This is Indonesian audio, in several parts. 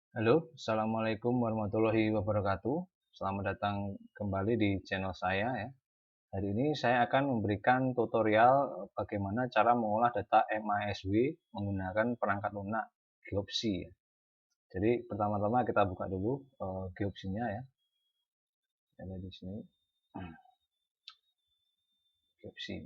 Halo, Assalamualaikum warahmatullahi wabarakatuh. Selamat datang kembali di channel saya ya. Hari ini saya akan memberikan tutorial bagaimana cara mengolah data MASW menggunakan perangkat lunak Geopsy ya. Jadi pertama-tama kita buka dulu Geopsy-nya ya. Ada di sini. Geopsy.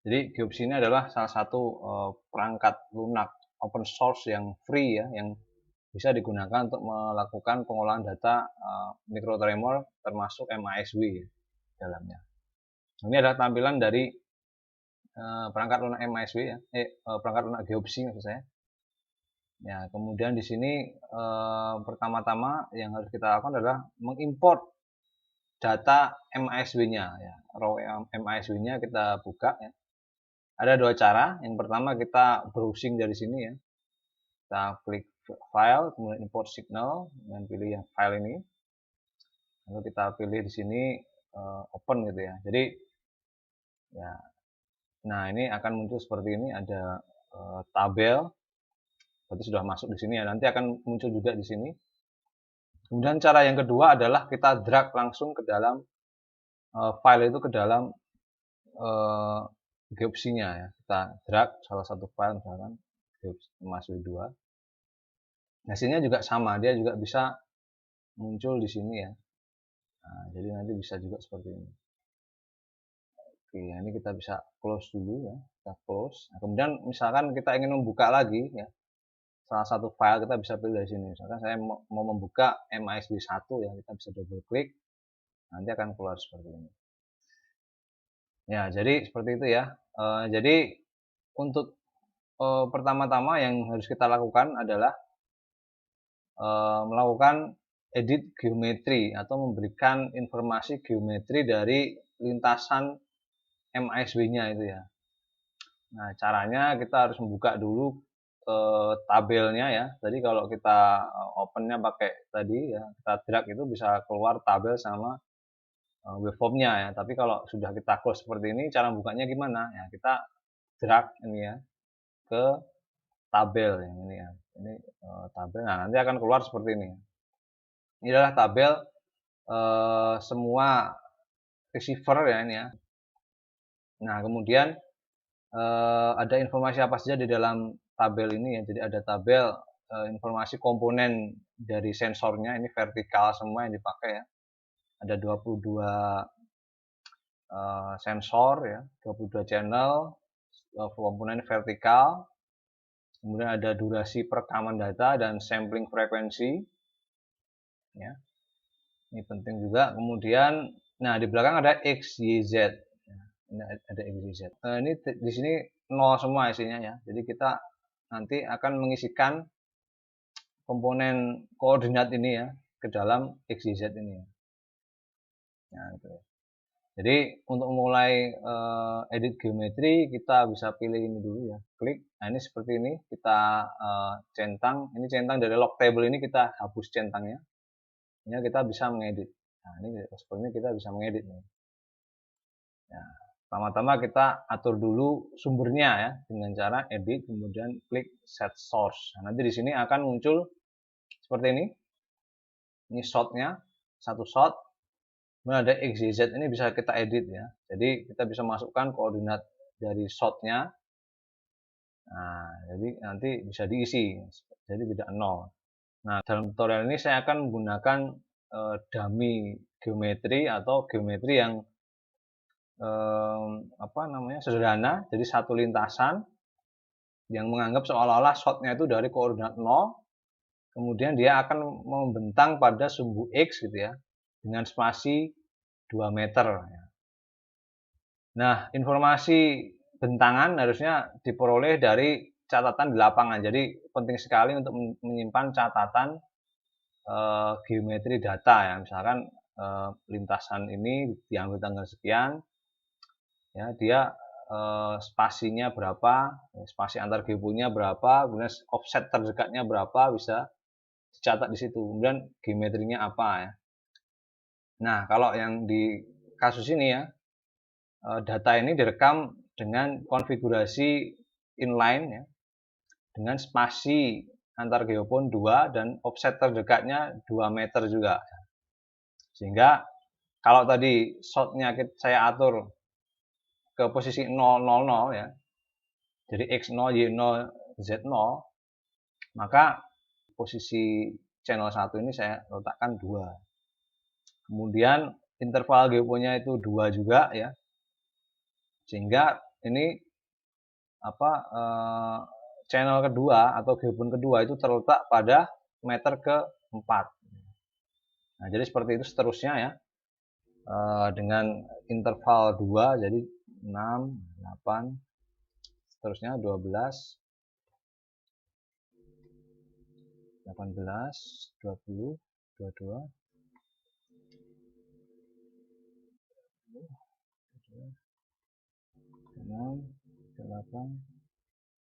Jadi Geopsy ini adalah salah satu perangkat lunak open source yang free ya, yang bisa digunakan untuk melakukan pengolahan data mikrotremor termasuk MASW ya, dalamnya. Ini adalah tampilan dari perangkat lunak MASW ya, perangkat lunak Geopsy maksud saya. Ya, kemudian di sini pertama-tama yang harus kita lakukan adalah mengimport data MASW-nya ya. Raw MASW-nya kita buka ya. Ada dua cara. Yang pertama kita browsing dari sini ya. Kita klik file, kemudian import signal, dan pilih yang file ini. Lalu kita pilih di sini open gitu ya. Jadi ya, nah ini akan muncul seperti ini, ada tabel. Berarti sudah masuk di sini ya. Nanti akan muncul juga di sini. Kemudian cara yang kedua adalah kita drag langsung ke dalam file itu, ke dalam Geopsy-nya ya. Kita drag salah satu file misalkan Geopsy 2. Hasilnya juga sama, dia juga bisa muncul di sini ya. Nah, jadi nanti bisa juga seperti ini. Oke, ini kita bisa close dulu ya. Kita close. Nah, kemudian misalkan kita ingin membuka lagi ya. Salah satu file kita bisa pilih dari sini. Misalkan saya mau membuka MASB 1 ya, kita bisa double klik. Nanti akan keluar seperti ini. Ya, jadi seperti itu ya. Jadi untuk pertama-tama yang harus kita lakukan adalah melakukan edit geometri atau memberikan informasi geometri dari lintasan MASW-nya itu ya. Nah, caranya kita harus membuka dulu tabelnya ya. Jadi kalau kita opennya pakai tadi ya, kita drag itu bisa keluar tabel sama waveformnya ya. Tapi kalau sudah kita close seperti ini, cara bukanya gimana? Ya, kita drag ini ya ke tabel yang ini ya. Ini tabel. Nah, nanti akan keluar seperti ini. Ini adalah tabel semua receiver ya ini ya. Nah, kemudian ada informasi apa saja di dalam tabel ini ya. Jadi ada tabel informasi komponen dari sensornya, ini vertikal semua yang dipakai ya. Ada 22 sensor ya, 22 channel, komponen vertikal. Kemudian ada durasi perekaman data dan sampling frekuensi ya. Ini penting juga. Kemudian nah di belakang ada X, Y, Z. Ini ada X, Y, Z. Ini di sini 0 semua isinya ya. Jadi kita nanti akan mengisikan komponen koordinat ini ya ke dalam X, Y, Z ini ya. Nah, itu. Jadi untuk mulai edit geometri kita bisa pilih ini dulu ya, klik. Nah ini seperti ini kita centang. Ini centang dari log table ini kita hapus centangnya. Ini kita bisa mengedit. Nah ini seperti ini kita bisa mengedit nih. Nah, pertama-tama kita atur dulu sumbernya ya dengan cara edit, kemudian klik set source. Nah, nanti di sini akan muncul seperti ini. Ini shotnya, satu shot. Kemudian ada XYZ ini bisa kita edit ya. Jadi kita bisa masukkan koordinat dari shotnya. Nah, jadi nanti bisa diisi. Jadi tidak nol. Nah, dalam tutorial ini saya akan menggunakan dummy geometri atau geometri yang sederhana. Jadi satu lintasan yang menganggap seolah-olah shotnya itu dari koordinat 0, kemudian dia akan membentang pada sumbu X gitu ya, dengan spasi 2 meter. Nah, informasi bentangan harusnya diperoleh dari catatan di lapangan. Jadi penting sekali untuk menyimpan catatan geometri data ya. Misalkan lintasan ini diambil tanggal sekian, ya dia spasinya berapa, spasi antar geopunya berapa, kemudian offset terdekatnya berapa, bisa dicatat di situ. Kemudian geometrinya apa ya. Nah, kalau yang di kasus ini ya, data ini direkam dengan konfigurasi inline ya, dengan spasi antar geopon 2 dan offset terdekatnya 2 meter juga. Sehingga kalau tadi shotnya saya atur ke posisi 000 ya, jadi X0, Y0, Z0, maka posisi channel 1 ini saya letakkan 2. Kemudian interval geoponnya itu 2 juga ya, sehingga ini channel kedua atau geopon kedua itu terletak pada meter ke-4. Nah, jadi seperti itu seterusnya ya, dengan interval 2, jadi 6, 8, seterusnya 12, 18, 20, 22, 6, 8,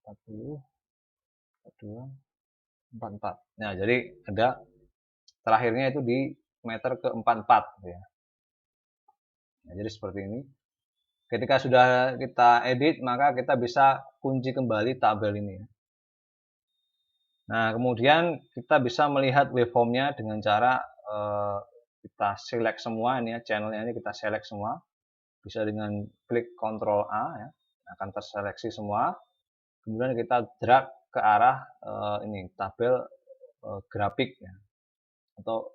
40, 42, 44. Nah, jadi ada terakhirnya itu di meter ke-44 gitu ya. Nah, jadi seperti ini. Ketika sudah kita edit, maka kita bisa kunci kembali tabel ini. Nah, kemudian kita bisa melihat waveformnya dengan cara kita select semua ini ya, channelnya ini kita select semua. Bisa dengan klik Ctrl A ya, akan terseleksi semua. Kemudian kita drag ke arah ini tabel grafik ya, atau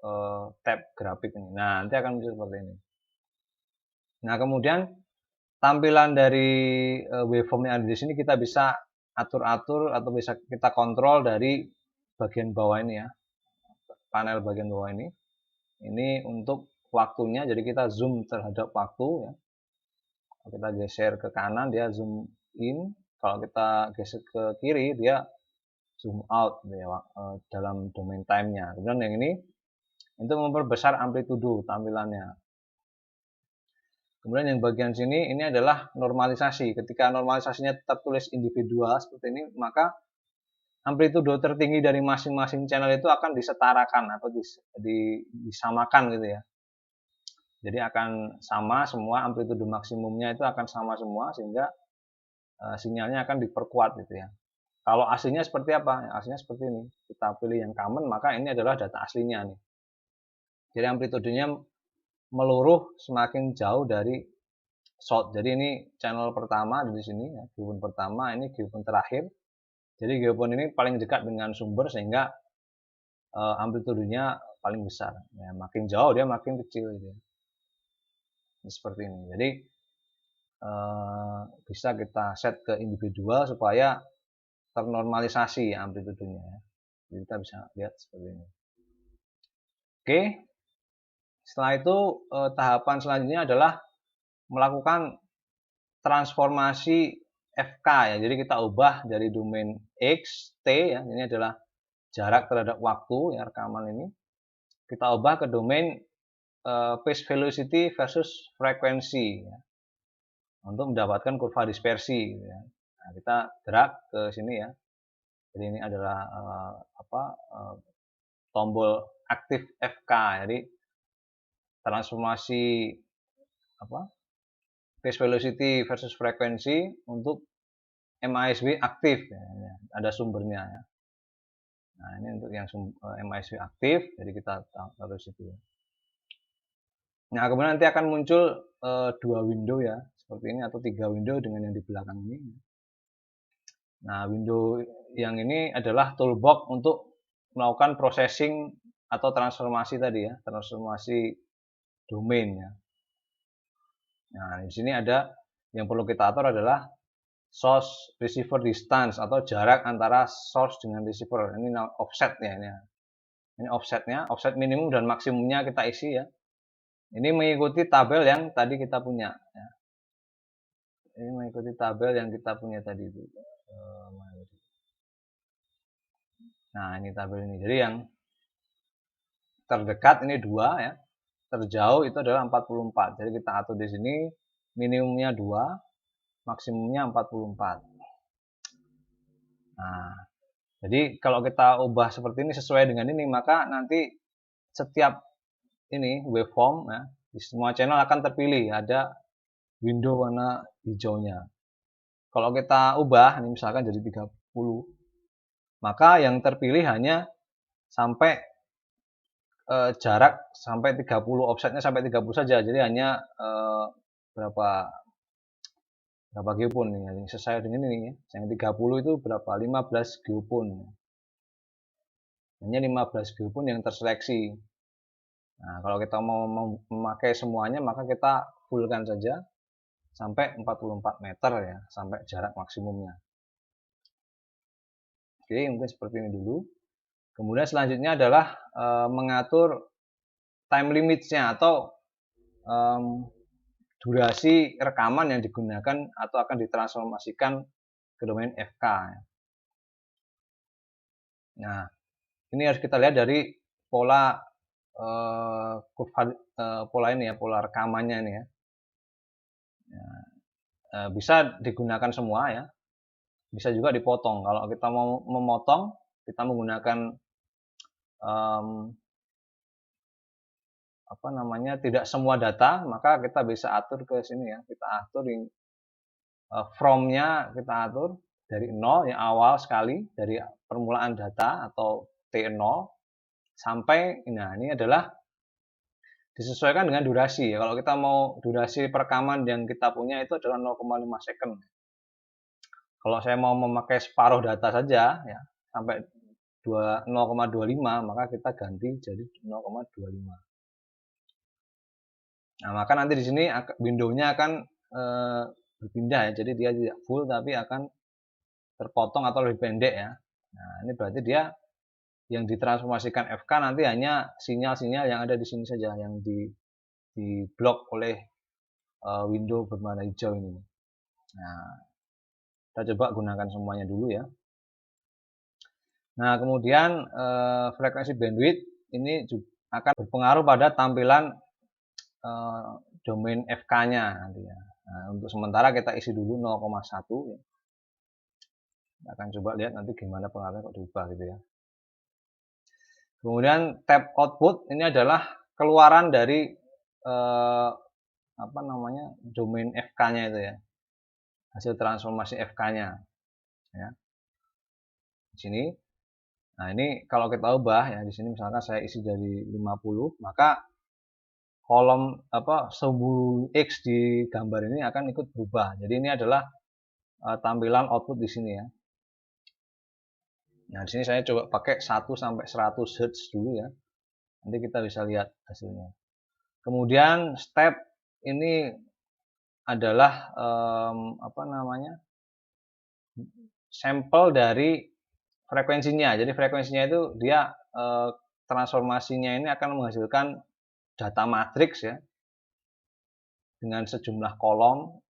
tab grafik ini. Nah, nanti akan muncul seperti ini. Nah, kemudian tampilan dari waveform yang ada di sini kita bisa atur-atur atau bisa kita kontrol dari bagian bawah ini ya, panel bagian bawah ini. Ini untuk waktunya, jadi kita zoom terhadap waktu ya. Kalau kita geser ke kanan dia zoom in, kalau kita geser ke kiri dia zoom out ya, dalam domain time-nya. Kemudian yang ini untuk memperbesar amplitudo tampilannya. Kemudian yang bagian sini ini adalah normalisasi. Ketika normalisasinya tertulis individual seperti ini, maka amplitudo tertinggi dari masing-masing channel itu akan disetarakan atau disamakan gitu ya. Jadi akan sama semua, amplitudo maksimumnya itu akan sama semua, sehingga sinyalnya akan diperkuat gitu ya. Kalau aslinya seperti apa? Aslinya seperti ini. Kita pilih yang common, maka ini adalah data aslinya nih. Jadi amplitudenya meluruh semakin jauh dari short. Jadi ini channel pertama di sini ya, geopon pertama, ini geopon terakhir. Jadi geopon ini paling dekat dengan sumber sehingga amplitudenya paling besar. Ya, makin jauh dia makin kecil gitu. Ini seperti ini. Jadi bisa kita set ke individual supaya ternormalisasi amplitudenya ya. Jadi kita bisa lihat seperti ini. Oke. Setelah itu tahapan selanjutnya adalah melakukan transformasi FK ya. Jadi kita ubah dari domain X, T ya. Ini adalah jarak terhadap waktu ya, rekaman ini. Kita ubah ke domain phase velocity versus frekuensi ya, untuk mendapatkan kurva dispersi gitu ya. Nah, kita drag ke sini ya. Jadi ini adalah tombol aktif FK. Jadi transformasi phase velocity versus frekuensi untuk MASB aktif ya. Ada sumbernya ya. Nah, ini untuk yang MASB aktif, jadi kita taruh situ ya. Nah, kemudian nanti akan muncul 2 window ya, seperti ini, atau 3 window dengan yang di belakang ini. Nah, window yang ini adalah toolbox untuk melakukan processing atau transformasi tadi ya, transformasi domain ya. Nah, di sini ada yang perlu kita atur adalah source receiver distance atau jarak antara source dengan receiver. Ini offset ya ini. Ini offsetnya, offset minimum dan maksimumnya kita isi ya. Ini mengikuti tabel yang tadi kita punya ya. Ini mengikuti tabel yang kita punya tadi itu. Nah, ini tabel ini. Jadi yang terdekat ini 2 ya. Terjauh itu adalah 44. Jadi kita atur di sini minimumnya 2, maksimumnya 44. Nah, jadi kalau kita ubah seperti ini sesuai dengan ini, maka nanti setiap ini waveform ya, di semua channel akan terpilih ada window warna hijaunya. Kalau kita ubah ini misalkan jadi 30, maka yang terpilih hanya sampai jarak sampai 30, offsetnya sampai 30 saja. Jadi hanya berapa geopon nih yang sesuai dengan ini ya. Yang 30 itu berapa? 15 geopon. Hanya 15 geopon yang terseleksi. Nah, kalau kita mau memakai semuanya maka kita fullkan saja sampai 44 meter ya, sampai jarak maksimumnya. Oke, mungkin seperti ini dulu. Kemudian selanjutnya adalah mengatur time limitsnya atau durasi rekaman yang digunakan atau akan ditransformasikan ke domain FK. Nah, ini harus kita lihat dari pola pola ini ya, pola rekamannya ini ya. Bisa digunakan semua ya, bisa juga dipotong. Kalau kita mau memotong, kita menggunakan tidak semua data, maka kita bisa atur ke sini ya, kita atur from-nya kita atur dari 0 yang awal sekali dari permulaan data atau T0 sampai ini adalah disesuaikan dengan durasi ya. Kalau kita mau durasi perekaman yang kita punya itu adalah 0,5 second. Kalau saya mau memakai separuh data saja ya sampai 0,25 maka kita ganti jadi 0,25. Nah, maka nanti di sini window-nya akan berpindah ya. Jadi dia tidak full tapi akan terpotong atau lebih pendek ya. Nah, ini berarti dia yang ditransformasikan FK nanti hanya sinyal-sinyal yang ada di sini saja yang di blok oleh window berwarna hijau ini. Nah, kita coba gunakan semuanya dulu ya. Nah, kemudian frekuensi bandwidth ini juga akan berpengaruh pada tampilan domain FK-nya nanti ya. Nah, untuk sementara kita isi dulu 0,1 ya. Kita akan coba lihat nanti gimana pengaruhnya kok diubah gitu ya. Kemudian tab output ini adalah keluaran dari domain FK-nya itu ya. Hasil transformasi FK-nya ya. Di sini. Nah, ini kalau kita ubah ya di sini misalkan saya isi dari 50, maka kolom sumbu X di gambar ini akan ikut berubah. Jadi ini adalah tampilan output di sini ya. Nah, di sini saya coba pakai 1 sampai 100 Hz dulu ya. Nanti kita bisa lihat hasilnya. Kemudian step ini adalah sampel dari frekuensinya. Jadi frekuensinya itu dia transformasinya ini akan menghasilkan data matriks ya dengan sejumlah kolom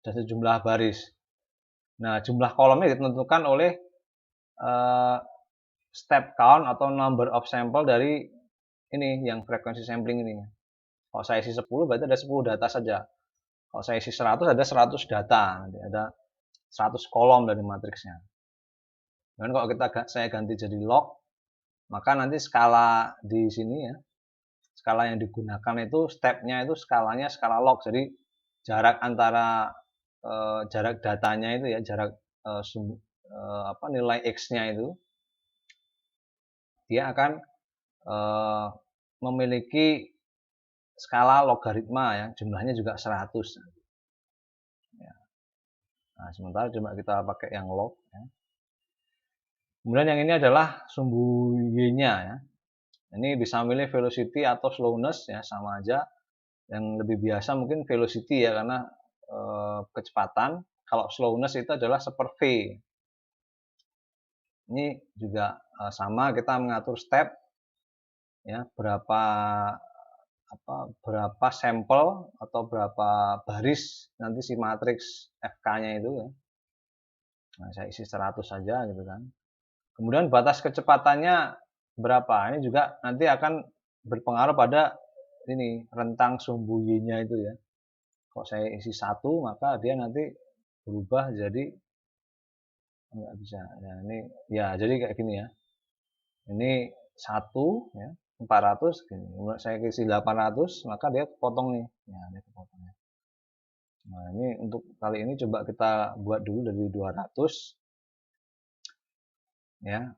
dan sejumlah baris. Nah, jumlah kolomnya ditentukan oleh step count atau number of sample dari ini yang frekuensi sampling ini. Kalau saya isi 10 berarti ada 10 data saja. Kalau saya isi 100 ada 100 data, nanti ada 100 kolom dari matriksnya. Dan kalau saya ganti jadi log, maka nanti skala di sini ya, skala yang digunakan itu stepnya itu skalanya skala log. Jadi jarak antara jarak datanya itu ya, jarak nilai x-nya itu dia akan memiliki skala logaritma ya, jumlahnya juga 100. Ya. Nah, sementara coba kita pakai yang log ya. Kemudian yang ini adalah sumbu y-nya ya. Ini bisa milih velocity atau slowness ya, sama aja. Yang lebih biasa mungkin velocity ya karena kecepatan. Kalau slowness itu adalah seper V. Ini juga sama, kita mengatur step ya, berapa sampel atau berapa baris nanti si matriks FK-nya itu ya. Nah, saya isi 100 saja gitu kan. Kemudian batas kecepatannya berapa? Ini juga nanti akan berpengaruh pada ini rentang sumbu Y-nya itu ya. Kalau saya isi 1 maka dia nanti berubah jadi enggak bisa. Nah, ini ya jadi kayak gini ya. Ini 1 ya, 400 gini. Saya isi 800 maka dia potong nih. Ya, dia kepotongnya. Nah, ini untuk kali ini coba kita buat dulu dari 200. ya.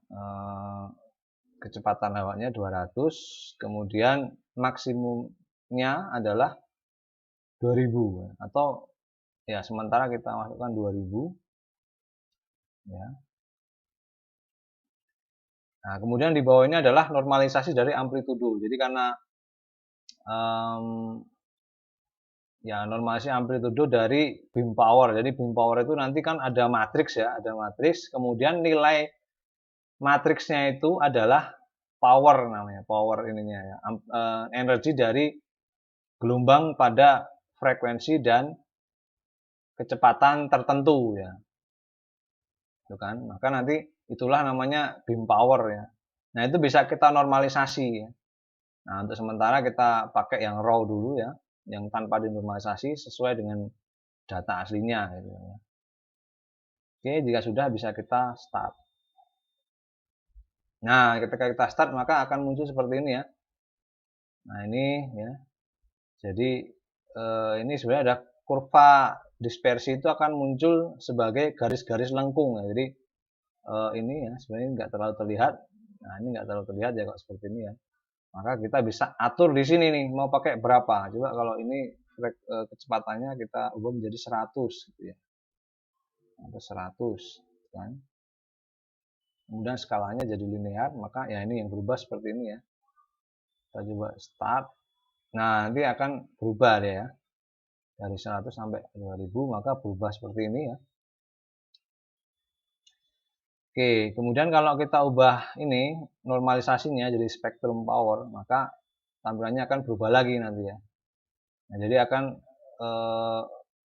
Kecepatan lewatnya 200, kemudian maksimumnya adalah 2000 atau ya sementara kita masukkan 2000 ya. Nah, kemudian di bawah ini adalah normalisasi dari amplitudo. Jadi karena ya normalisasi amplitudo dari beam power. Jadi beam power itu nanti kan ada matriks ya, ada matriks. Kemudian nilai matriksnya itu adalah power namanya, power ininya ya, energi dari gelombang pada frekuensi dan kecepatan tertentu ya. Itu kan. Maka nanti itulah namanya beam power ya. Nah, itu bisa kita normalisasi ya. Nah, untuk sementara kita pakai yang raw dulu ya, yang tanpa dinormalisasi sesuai dengan data aslinya gitu ya. Oke, jika sudah bisa kita start. Nah, ketika kita start maka akan muncul seperti ini ya. Nah, ini ya. Jadi ini sebenarnya ada kurva dispersi itu akan muncul sebagai garis-garis lengkung ya. Jadi ini ya sebenarnya nggak terlalu terlihat. Nah, ini nggak terlalu terlihat ya kalau seperti ini ya. Maka kita bisa atur di sini nih mau pakai berapa. Coba kalau ini kecepatannya kita ubah menjadi 100 gitu ya. Atau 100 kan. Kemudian skalanya jadi linear, maka ya ini yang berubah seperti ini ya. Kita coba start. Nah, nanti akan berubah deh ya. Dari 100 sampai 2000 maka berubah seperti ini ya. Oke, kemudian kalau kita ubah ini normalisasinya jadi spektrum power, maka tampilannya akan berubah lagi nanti ya. Nah, jadi akan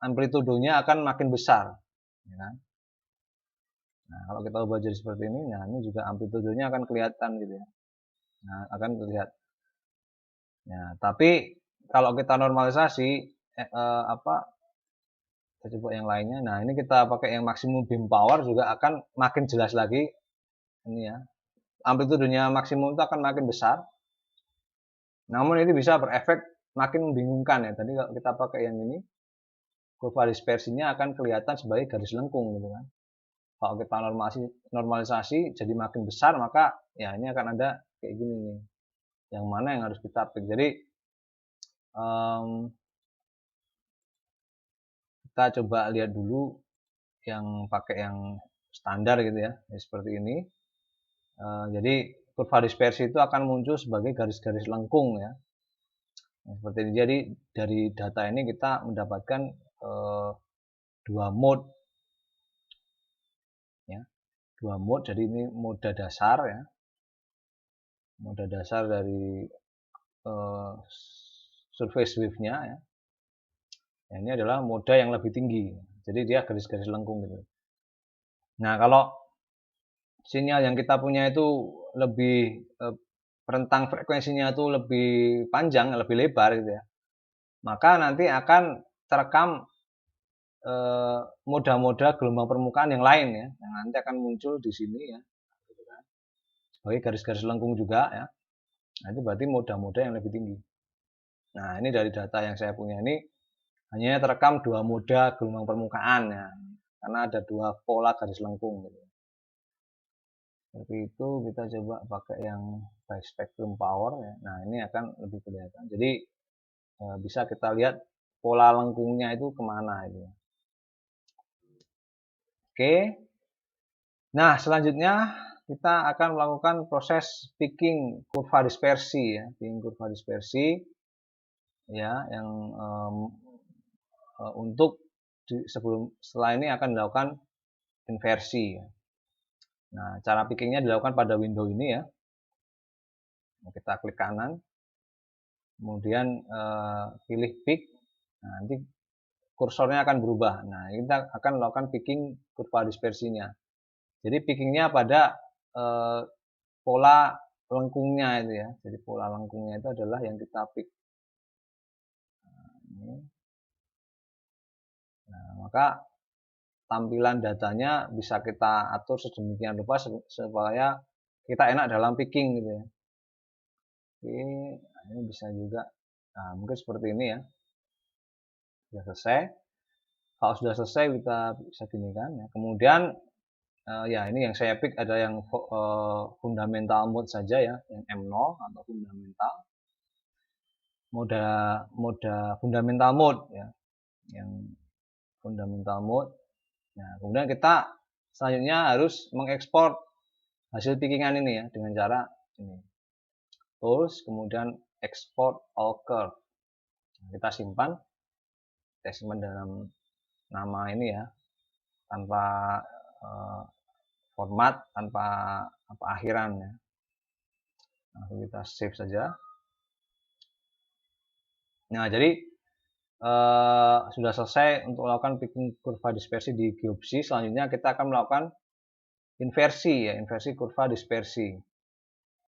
amplitudonya akan makin besar, ya kan? Nah, kalau kita ubah jadi seperti ini, nah ini juga amplitudonya akan kelihatan gitu ya. Nah, akan terlihat. Ya, tapi kalau kita normalisasi kita coba yang lainnya. Nah, ini kita pakai yang maksimum beam power juga akan makin jelas lagi ini ya. Amplitudonya maksimum itu akan makin besar. Namun ini bisa berefek makin membingungkan ya. Tadi kalau kita pakai yang ini, kurva dispersinya akan kelihatan sebagai garis lengkung gitu kan. Kalau kita normalisasi jadi makin besar, maka ya ini akan ada kayak gini nih. Yang mana yang harus kita pick. Jadi kita coba lihat dulu yang pakai yang standar gitu ya, seperti ini. Jadi kurva dispersi itu akan muncul sebagai garis-garis lengkung ya. Nah, seperti ini. Jadi dari data ini kita mendapatkan dua mode ya, dua mode. Jadi ini mode dasar ya, mode dasar dari surface wave-nya ya. Nah, ini adalah mode yang lebih tinggi. Jadi dia garis-garis lengkung gitu. Nah, kalau sinyal yang kita punya itu lebih rentang frekuensinya itu lebih panjang, lebih lebar gitu ya. Maka nanti akan terekam moda-moda gelombang permukaan yang lain ya, yang nanti akan muncul di sini ya. Sebagai garis-garis lengkung juga ya. Nah, itu berarti moda-moda yang lebih tinggi. Nah, ini dari data yang saya punya ini hanya terekam dua moda gelombang permukaan ya. Karena ada dua pola garis lengkung gitu. Seperti itu kita coba pakai yang by spectrum power ya. Nah, ini akan lebih kelihatan. Jadi bisa kita lihat pola lengkungnya itu kemana itu. Oke. Nah, selanjutnya kita akan melakukan proses picking kurva dispersi ya, picking kurva dispersi ya, yang untuk setelah ini akan dilakukan inversi ya. Nah, cara pickingnya dilakukan pada window ini ya. Kita klik kanan, kemudian pilih pick. Nah, nanti kursornya akan berubah. Nah, kita akan melakukan picking kurva dispersinya. Jadi pickingnya pada pola lengkungnya itu ya. Jadi pola lengkungnya itu adalah yang kita pick. Nah, maka tampilan datanya bisa kita atur sedemikian rupa supaya kita enak dalam picking gitu ya. Oke, nah ini bisa juga. Nah, mungkin seperti ini ya. Sudah selesai. Kalau sudah selesai kita bisa gini kan ya. Kemudian Ya ini yang saya pick ada yang fundamental mode saja ya, yang M0 atau fundamental. Moda fundamental mode ya, yang fundamental mode. Nah, kemudian kita selanjutnya harus mengekspor hasil pickingan ini ya dengan cara ini. Tools, kemudian export all curve. Kita simpan attachment dalam nama ini ya, tanpa format, tanpa akhiran ya. Langsung kita save saja. Nah, jadi sudah selesai untuk melakukan picking kurva dispersi di geopsi. Selanjutnya kita akan melakukan inversi ya, inversi kurva dispersi.